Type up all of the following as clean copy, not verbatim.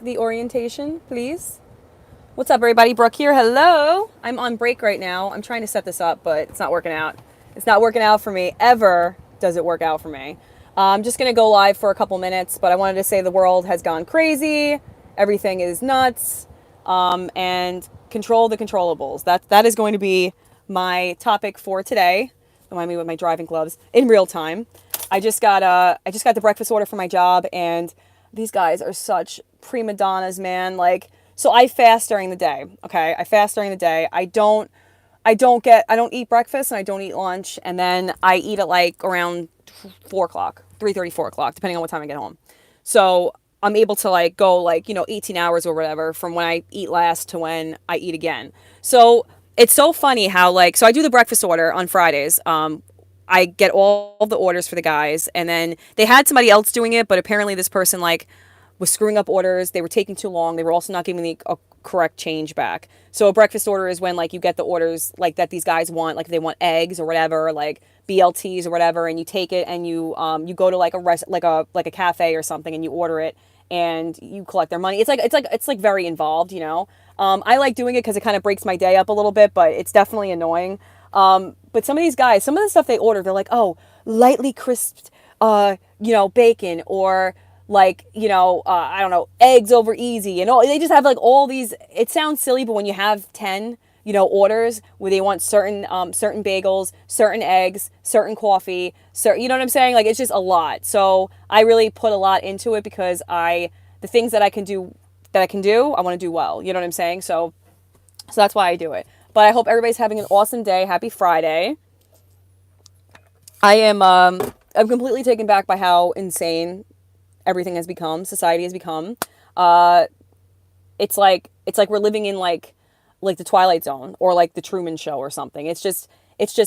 the orientation, please? What's up, everybody? Brooke here. Hello. I'm on break right now. I'm trying to set this up, but it's not working out. It's not working out for me. Ever does it work out for me. I'm just going to go live for a couple minutes, but I wanted to say the world has gone crazy. Everything is nuts. And control the controllables. That is going to be my topic for today. Remind me with my driving gloves in real time. I just got the breakfast order for my job, and these guys are such prima donnas, man. Like, so I fast during the day. Okay, I fast during the day. I don't eat breakfast and I don't eat lunch, and then I eat at like around 4 o'clock, 3:30, 4 o'clock, depending on what time I get home. So I'm able to like go like 18 hours or whatever from when I eat last to when I eat again. So it's so funny how like so I do the breakfast order on Fridays. I get all of the orders for the guys, and then they had somebody else doing it, but apparently this person like was screwing up orders. They were taking too long. They were also not giving me a correct change back. So a breakfast order is when like you get the orders like that these guys want, like if they want eggs or whatever, like BLTs or whatever, and you take it and you go to like a cafe or something and you order it and you collect their money. It's like very involved, you know. I like doing it because it kind of breaks my day up a little bit, but it's definitely annoying. But some of these guys, some of the stuff they order, they're like, oh, lightly crisped, bacon, or like, I don't know, eggs over easy. And all, they just have like all these, it sounds silly, but when you have 10, orders where they want certain bagels, certain eggs, certain coffee, you know what I'm saying? Like, it's just a lot. So I really put a lot into it because the things that I can do, I want to do well. You know what I'm saying? So that's why I do it. But I hope everybody's having an awesome day. Happy Friday. I'm completely taken back by how insane everything has become, society has become. It's like we're living in like the Twilight Zone or like the Truman Show or something. It's just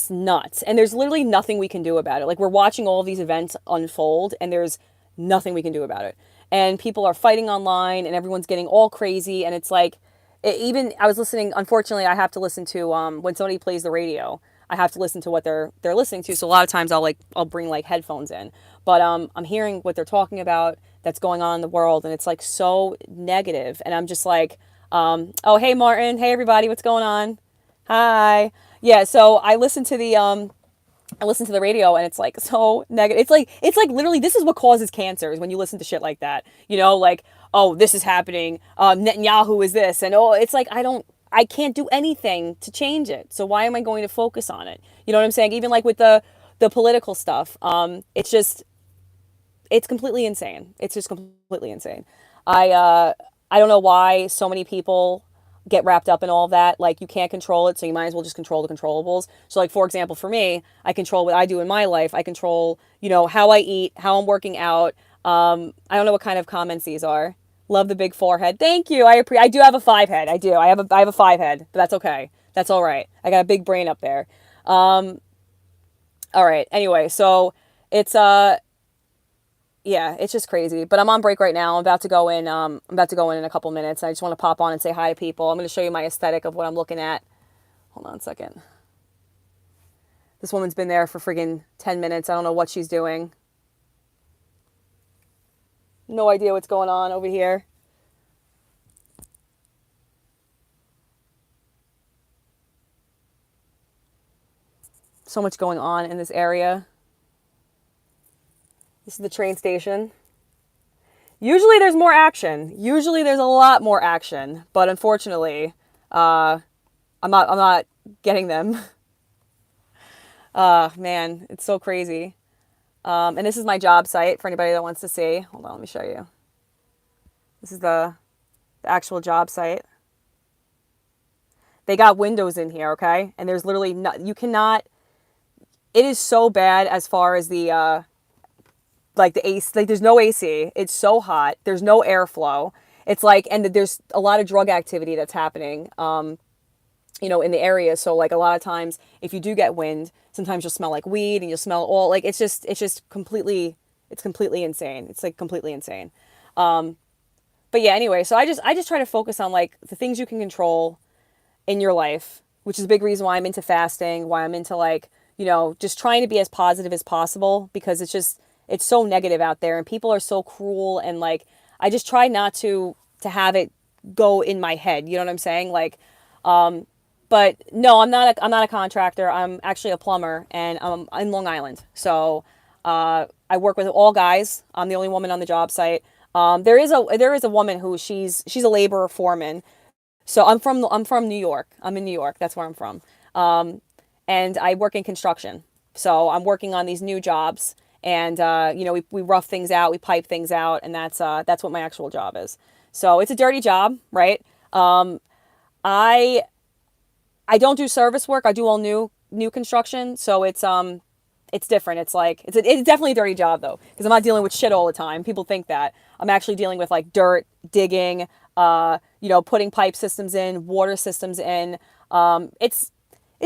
nuts. And there's literally nothing we can do about it. Like, we're watching all of these events unfold and there's nothing we can do about it. And people are fighting online and everyone's getting all crazy, and it's like even I was listening. Unfortunately, I have to listen to when somebody plays the radio. I have to listen to what they're listening to. So a lot of times I'll bring like headphones in, but I'm hearing what they're talking about that's going on in the world, and it's like so negative. And I'm just like, oh, hey Martin, hey everybody, what's going on? Hi, yeah. So I listen to the radio, and it's like so negative. It's like literally this is what causes cancer, is when you listen to shit like that. Like, oh, this is happening. Netanyahu is this, and oh, it's like I can't do anything to change it. So why am I going to focus on it? You know what I'm saying? Even like with the political stuff, it's completely insane. It's just completely insane. I don't know why so many people get wrapped up in all of that. Like, you can't control it, so you might as well just control the controllables. So like, for example, for me, I control what I do in my life. I control, how I eat, how I'm working out. I don't know what kind of comments these are. Love the big forehead. Thank you. I do have a 5 head. I do. I have a 5 head, but that's okay. That's all right. I got a big brain up there. All right. Anyway, so it's yeah, it's just crazy. But I'm on break right now. I'm about to go in. I'm about to go in a couple minutes. I just want to pop on and say hi to people. I'm going to show you my aesthetic of what I'm looking at. Hold on a second. This woman's been there for friggin' 10 minutes. I don't know what she's doing. No idea what's going on over here. So much going on in this area. This is the train station. Usually there's more action. Usually there's a lot more action, but unfortunately, I'm not getting them. Man, it's so crazy. And this is my job site for anybody that wants to see. Hold on, let me show you. This is the actual job site. They got windows in here, okay? And there's literally no, you cannot. It is so bad as far as the like the AC, like there's no AC. It's so hot. There's no airflow. It's like, and there's a lot of drug activity that's happening, in the area. So like a lot of times, if you do get wind, sometimes you'll smell like weed and you'll smell all like it's completely insane. It's like completely insane. But yeah, anyway, so I just try to focus on like the things you can control in your life, which is a big reason why I'm into fasting, why I'm into like, just trying to be as positive as possible, because it's so negative out there and people are so cruel, and like I just try not to to have it go in my head. You know what I'm saying? Like, but no, I'm not a contractor. I'm actually a plumber, and I'm in Long Island. So I work with all guys. I'm the only woman on the job site. There is a woman who she's a laborer foreman. So I'm from New York. I'm in New York. That's where I'm from. And I work in construction. So I'm working on these new jobs, and we rough things out, we pipe things out, and that's what my actual job is. So it's a dirty job, right? I I don't do service work. I do all new construction. So it's different. It's definitely a dirty job though, because I'm not dealing with shit all the time. People think that I'm actually dealing with like dirt, digging, putting pipe systems in, water systems in. It's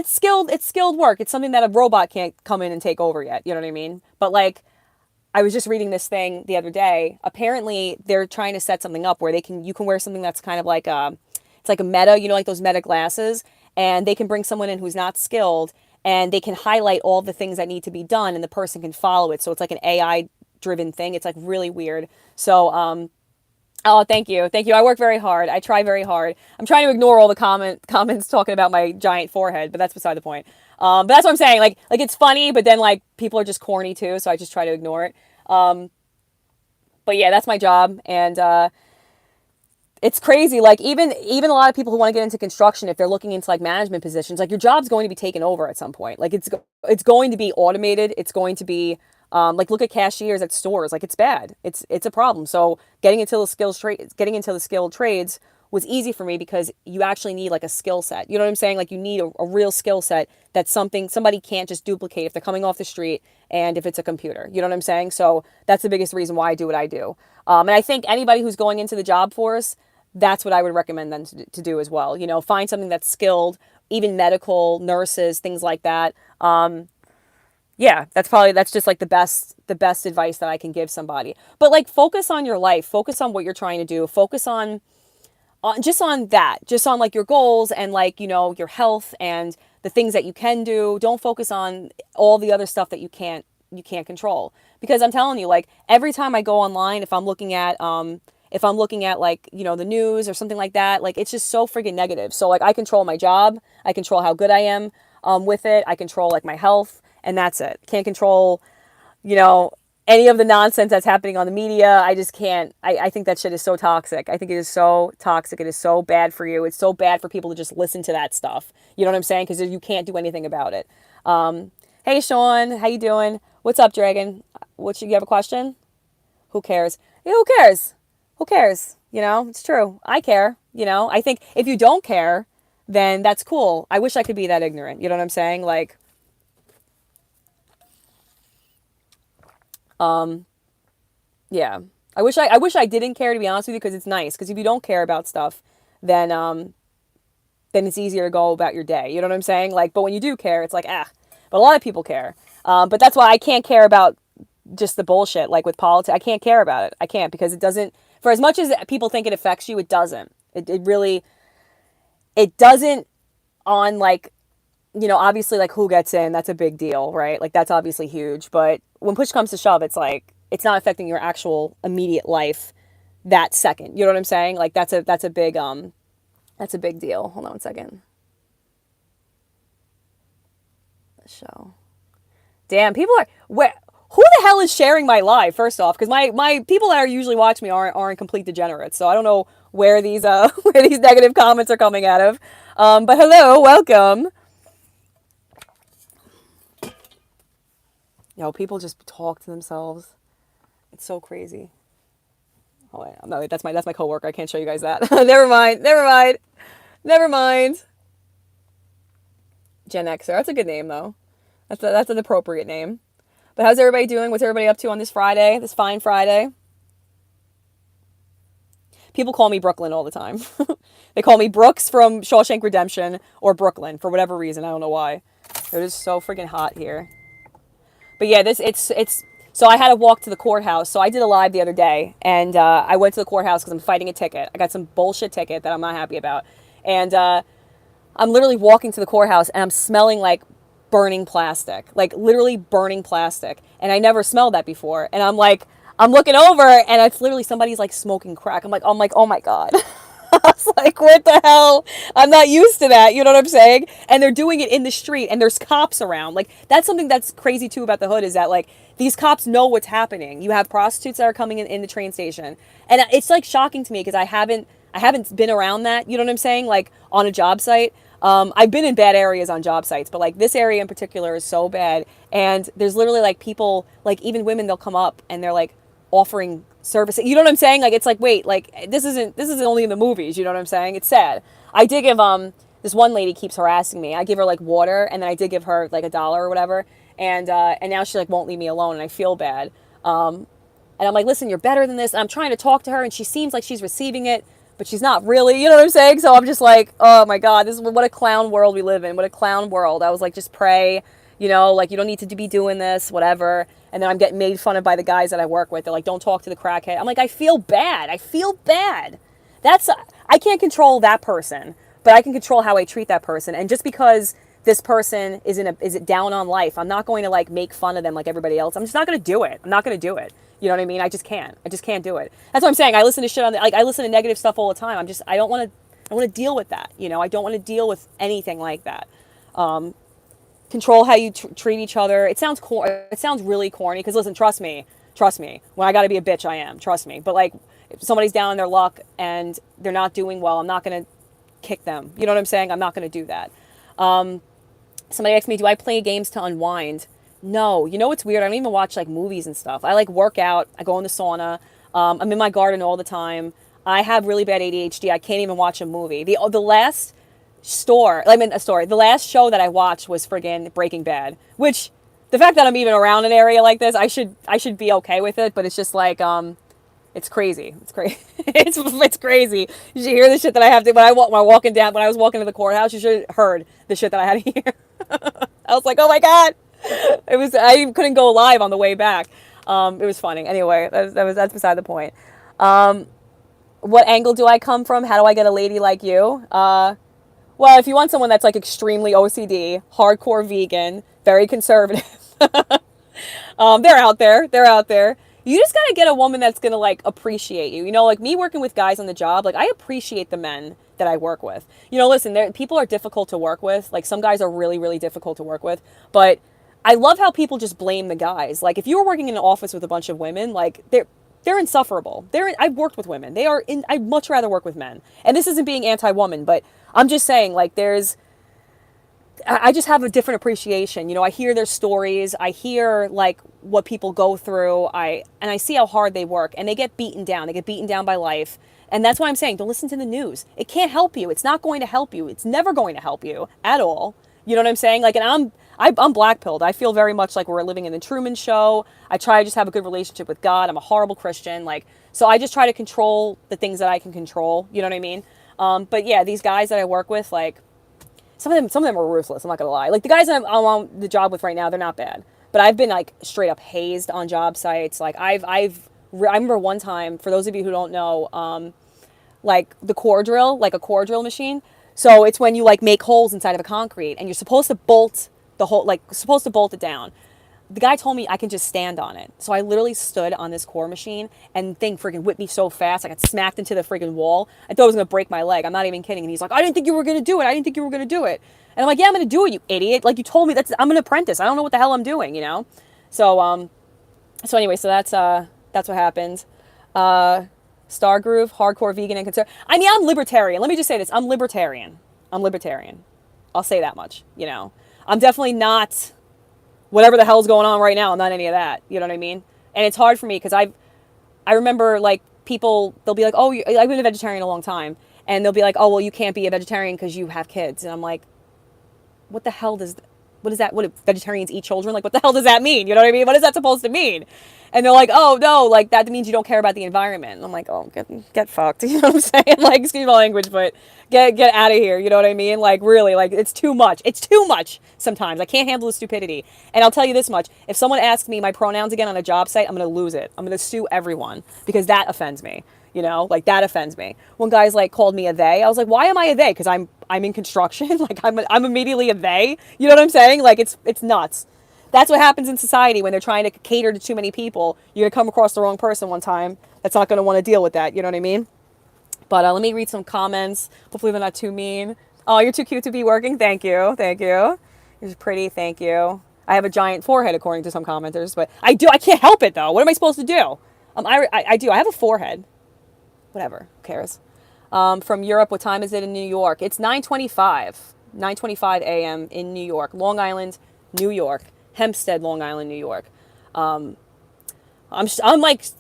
skilled work. It's something that a robot can't come in and take over yet. You know what I mean? But like, I was just reading this thing the other day. Apparently, they're trying to set something up where you can wear something that's kind of like it's like a Meta, like those Meta glasses, and they can bring someone in who's not skilled, and they can highlight all the things that need to be done, and the person can follow it. So it's like an AI driven thing. It's like really weird. So oh, thank you. Thank you. I work very hard. I try very hard. I'm trying to ignore all the comments talking about my giant forehead, but that's beside the point. But that's what I'm saying. Like it's funny, but then like people are just corny too, so I just try to ignore it. But yeah, that's my job, and it's crazy. Like even a lot of people who want to get into construction, if they're looking into like management positions, like your job's going to be taken over at some point. Like it's going to be automated. It's going to be like look at cashiers at stores. Like it's bad. It's a problem. So getting into the skilled trades was easy for me because you actually need like a skill set. You know what I'm saying? Like you need a real skill set that's something somebody can't just duplicate if they're coming off the street and if it's a computer. You know what I'm saying? So that's the biggest reason why I do what I do. And I think anybody who's going into the job force, that's what I would recommend them to do as well. Find something that's skilled, even medical, nurses, things like that. Yeah, that's just like the best advice that I can give somebody. But like focus on your life, focus on what you're trying to do, focus on just on that, just on like your goals and like, your health and the things that you can do. Don't focus on all the other stuff that you can't control. Because I'm telling you, like every time I go online, if I'm looking at like, the news or something like that, like it's just so friggin' negative. So like I control my job, I control how good I am with it, I control like my health, and that's it. Can't control, any of the nonsense that's happening on the media. I just can't. I think that shit is so toxic. I think it is so toxic. It is so bad for you. It's so bad for people to just listen to that stuff. You know what I'm saying? Because you can't do anything about it. Hey, Sean, how you doing? What's up, Dragon? You have a question? Who cares? Yeah, who cares? Who cares? It's true. I care. I think if you don't care, then that's cool. I wish I could be that ignorant. You know what I'm saying? Like, yeah. I wish I didn't care, to be honest with you, because it's nice. Because if you don't care about stuff, then it's easier to go about your day. You know what I'm saying? Like, but when you do care, it's like, ah. But a lot of people care. But that's why I can't care about just the bullshit, like with politics. I can't care about it. I can't, because it doesn't, for as much as people think it affects you, it doesn't. It really, it doesn't on like, obviously like who gets in, that's a big deal, right? Like that's obviously huge. But when push comes to shove, it's like, it's not affecting your actual immediate life that second. You know what I'm saying? Like that's a big deal. Hold on one second. Show. Damn, people are who the hell is sharing my live? First off, because my people that are usually watch me aren't complete degenerates, so I don't know where these where these negative comments are coming out of. But hello, welcome. People just talk to themselves. It's so crazy. Oh wait, no, that's my coworker. I can't show you guys that. Never mind. Gen Xer. That's a good name though. That's an appropriate name. But how's everybody doing? What's everybody up to on this Friday? This fine Friday? People call me Brooklyn all the time. They call me Brooks from Shawshank Redemption or Brooklyn for whatever reason. I don't know why. It is so freaking hot here. But yeah, it's so I had to walk to the courthouse. So I did a live the other day, and I went to the courthouse because I'm fighting a ticket. I got some bullshit ticket that I'm not happy about, and I'm literally walking to the courthouse, and I'm smelling like burning plastic, like literally burning plastic, and I never smelled that before. And I'm like, I'm looking over and it's literally somebody's like smoking crack. I'm like, oh my God. I was like, what the hell? I'm not used to that. You know what I'm saying? And they're doing it in the street and there's cops around. Like, that's something that's crazy too about the hood is that, like, these cops know what's happening. You have prostitutes that are coming in the train station. And it's like shocking to me because I haven't been around that. You know what I'm saying? Like, on a job site. I've been in bad areas on job sites, but like this area in particular is so bad. And there's literally like people, like even women, they'll come up and they're like offering service. You know what I'm saying? Like it's like, wait, like this isn't only in the movies. You know what I'm saying? It's sad. I did give this one lady keeps harassing me. I give her like water, and then I did give her like $1 or whatever, and now she like won't leave me alone, and I feel bad. And I'm like, listen, you're better than this. And I'm trying to talk to her, and she seems like she's receiving it, but she's not really. You know what I'm saying? So I'm just like, oh my God, this is what a clown world we live in. What a clown world. I was like, just pray. Like you don't need to be doing this, whatever. And then I'm getting made fun of by the guys that I work with. They're like, don't talk to the crackhead. I'm like, I feel bad. I feel bad. I can't control that person, but I can control how I treat that person. And just because this person is it down on life, I'm not going to like make fun of them like everybody else. I'm just not going to do it. I'm not going to do it. You know what I mean? I just can't. I just can't do it. That's what I'm saying. I listen to shit I listen to negative stuff all the time. I don't want to deal with that. I don't want to deal with anything like that. Control how you treat each other. It sounds it sounds really corny because listen, trust me. When I got to be a bitch, I am. Trust me. But like, if somebody's down on their luck and they're not doing well, I'm not gonna kick them. You know what I'm saying? I'm not gonna do that. Somebody asked me, do I play games to unwind? No. You know what's weird? I don't even watch like movies and stuff. I like work out. I go in the sauna. I'm in my garden all the time. I have really bad ADHD. I can't even watch a movie. The last the last show that I watched was friggin' Breaking Bad, which the fact that I'm even around an area like this, I should be okay with it, but it's just like, it's crazy. It's crazy. it's crazy. You should hear the shit that I have to, when I was walking to the courthouse, you should have heard the shit that I had to hear. I was like, oh my God. I couldn't go live on the way back. It was funny. Anyway, that's beside the point. What angle do I come from? How do I get a lady like you? Well, if you want someone that's like extremely OCD, hardcore vegan, very conservative, they're out there. You just gotta get a woman that's gonna like appreciate you. Like me working with guys on the job, like I appreciate the men that I work with. Listen, people are difficult to work with. Like some guys are really, really difficult to work with, but I love how people just blame the guys. Like if you were working in an office with a bunch of women, like they're insufferable. I've worked with women. I'd much rather work with men. And this isn't being anti-woman, but I'm just saying, like, I just have a different appreciation. I hear their stories. I hear, like, what people go through. And I see how hard they work. And they get beaten down. They get beaten down by life. And that's why I'm saying, don't listen to the news. It can't help you. It's not going to help you. It's never going to help you at all. You know what I'm saying? Like, and I'm black-pilled. I feel very much like we're living in the Truman Show. I try to just have a good relationship with God. I'm a horrible Christian. Like, so I just try to control the things that I can control. You know what I mean? But yeah, these guys that I work with, like, some of them are ruthless. I'm not gonna lie. Like the guys I'm on the job with right now, they're not bad. But I've been like straight up hazed on job sites. Like I remember one time, for those of you who don't know, like the core drill, like a core drill machine. So it's when you like make holes inside of a concrete and you're supposed to bolt it down. The guy told me I can just stand on it. So I literally stood on this core machine and the thing freaking whipped me so fast. I got smacked into the freaking wall. I thought it was going to break my leg. I'm not even kidding. And he's like, I didn't think you were going to do it. And I'm like, yeah, I'm going to do it, you idiot. Like you told me I'm an apprentice. I don't know what the hell I'm doing, So, so that's what happened. Star Groove, hardcore vegan and conservative. I mean, I'm libertarian. Let me just say this. I'm libertarian. I'll say that much, I'm definitely not whatever the hell's going on right now. I'm not any of that. You know what I mean? And it's hard for me because I remember like people, they'll be like, oh, I've been a vegetarian a long time. And they'll be like, oh, well, you can't be a vegetarian because you have kids. And I'm like, what the hell what is that? What, vegetarians eat children? Like, what the hell does that mean? You know what I mean? What is that supposed to mean? And they're like, oh, no, like, that means you don't care about the environment. And I'm like, oh, get fucked. You know what I'm saying? Like, excuse my language, but get out of here. You know what I mean? Like, really, like, it's too much. It's too much sometimes. I can't handle the stupidity. And I'll tell you this much. If someone asks me my pronouns again on a job site, I'm going to lose it. I'm going to sue everyone because that offends me. Like that offends me. When guys like called me a they, I was like, why am I a they? Because I'm in construction. Like I'm immediately a they. You know what I'm saying? Like it's nuts. That's what happens in society when they're trying to cater to too many people. You're going to come across the wrong person one time that's not going to want to deal with that. You know what I mean? But let me read some comments. Hopefully they're not too mean. Oh, you're too cute to be working. Thank you. Thank you. You're pretty. Thank you. I have a giant forehead, according to some commenters, but I do. I can't help it, though. What am I supposed to do? I do. I have a forehead. Whatever. Who cares? From Europe, what time is it in New York? It's 9:25. 9:25 a.m. in New York. Long Island, New York. Hempstead, Long Island, New York. I'm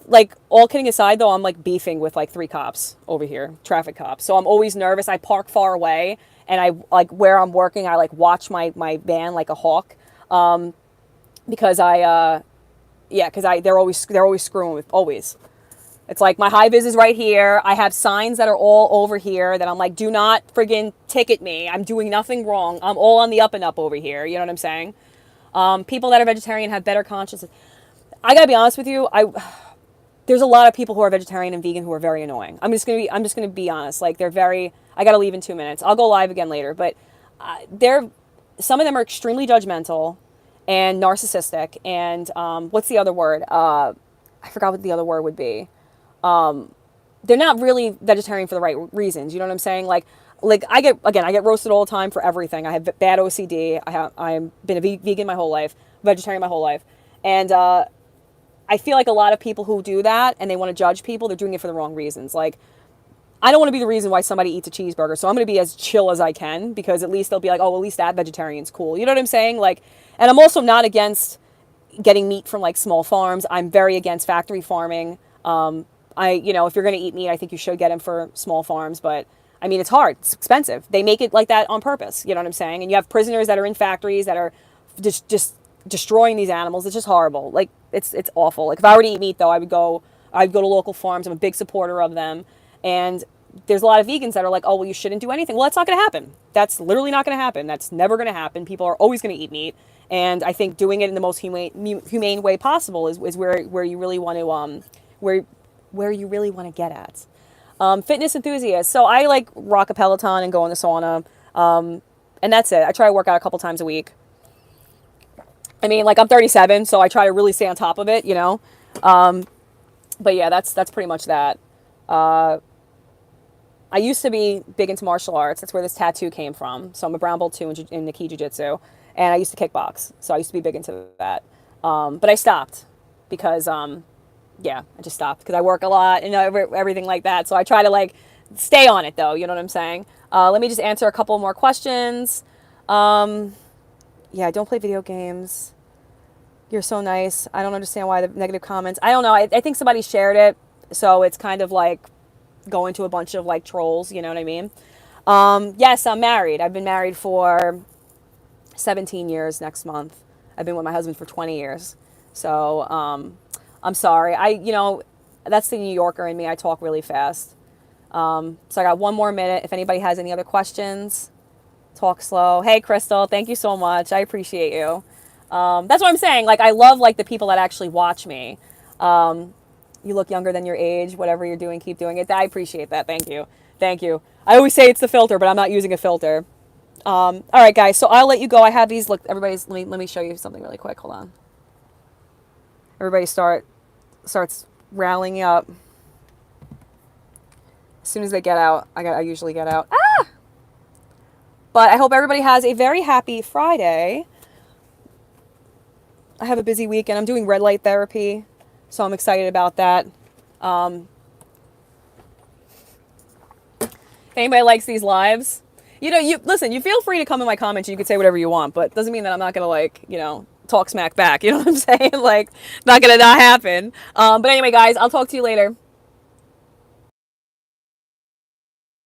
like all kidding aside though, I'm like beefing with like 3 cops over here, traffic cops. So I'm always nervous. I park far away, and I like where I'm working. I like watch my van like a hawk, because they're always screwing with always. It's like my high vis is right here. I have signs that are all over here that I'm like, do not friggin' ticket me. I'm doing nothing wrong. I'm all on the up and up over here. You know what I'm saying? People that are vegetarian have better consciences. I gotta be honest with you. There's a lot of people who are vegetarian and vegan who are very annoying. I'm just gonna be honest. Like they're very. I gotta leave in 2 minutes. I'll go live again later. But some of them are extremely judgmental and narcissistic. And what's the other word? I forgot what the other word would be. They're not really vegetarian for the right reasons. You know what I'm saying? Like I get roasted all the time for everything. I have bad OCD. I've been a vegan my whole life, vegetarian my whole life, and I feel like a lot of people who do that and they want to judge people, they're doing it for the wrong reasons. Like, I don't want to be the reason why somebody eats a cheeseburger, so I'm going to be as chill as I can, because at least they'll be like, oh, at least that vegetarian's cool. You know what I'm saying? Like, and I'm also not against getting meat from like small farms. I'm very against factory farming. If you're going to eat meat, I think you should get them for small farms, but I mean, it's hard. It's expensive. They make it like that on purpose. You know what I'm saying? And you have prisoners that are in factories that are just destroying these animals. It's just horrible. Like it's awful. Like if I were to eat meat though, I'd go to local farms. I'm a big supporter of them. And there's a lot of vegans that are like, oh, well, you shouldn't do anything. Well, that's not going to happen. That's literally not going to happen. That's never going to happen. People are always going to eat meat. And I think doing it in the most humane way possible is where you really want to, where you really want to get at. Fitness enthusiast. So I like rock a Peloton and go in the sauna. And that's it. I try to work out a couple times a week. I mean, like I'm 37, so I try to really stay on top of it, you know? But yeah, that's pretty much that. I used to be big into martial arts. That's where this tattoo came from. So I'm a brown belt 2 in Nikki Jiu-Jitsu, and I used to kickbox. So I used to be big into that. But I stopped because, I just stopped because I work a lot and everything like that. So I try to like stay on it though. You know what I'm saying? Let me just answer a couple more questions. Don't play video games. You're so nice. I don't understand why the negative comments. I don't know. I think somebody shared it. So it's kind of like going to a bunch of like trolls. You know what I mean? Yes, I'm married. I've been married for 17 years next month. I've been with my husband for 20 years. So, I'm sorry. That's the New Yorker in me. I talk really fast. So I got 1 more minute. If anybody has any other questions, talk slow. Hey, Crystal, thank you so much. I appreciate you. That's what I'm saying. Like, I love like the people that actually watch me. You look younger than your age. Whatever you're doing, keep doing it. I appreciate that. Thank you. Thank you. I always say it's the filter, but I'm not using a filter. All right, guys. So I'll let you go. I have these. Look, everybody's. Let me show you something really quick. Hold on. Everybody starts rallying up. As soon as they get out, I usually get out. Ah! But I hope everybody has a very happy Friday. I have a busy weekend. I'm doing red light therapy, so I'm excited about that. If anybody likes these lives, you listen. You feel free to come in my comments. You can say whatever you want, but it doesn't mean that I'm not gonna talk smack back. You know what I'm saying? Like, not gonna not happen. But anyway, guys, I'll talk to you later.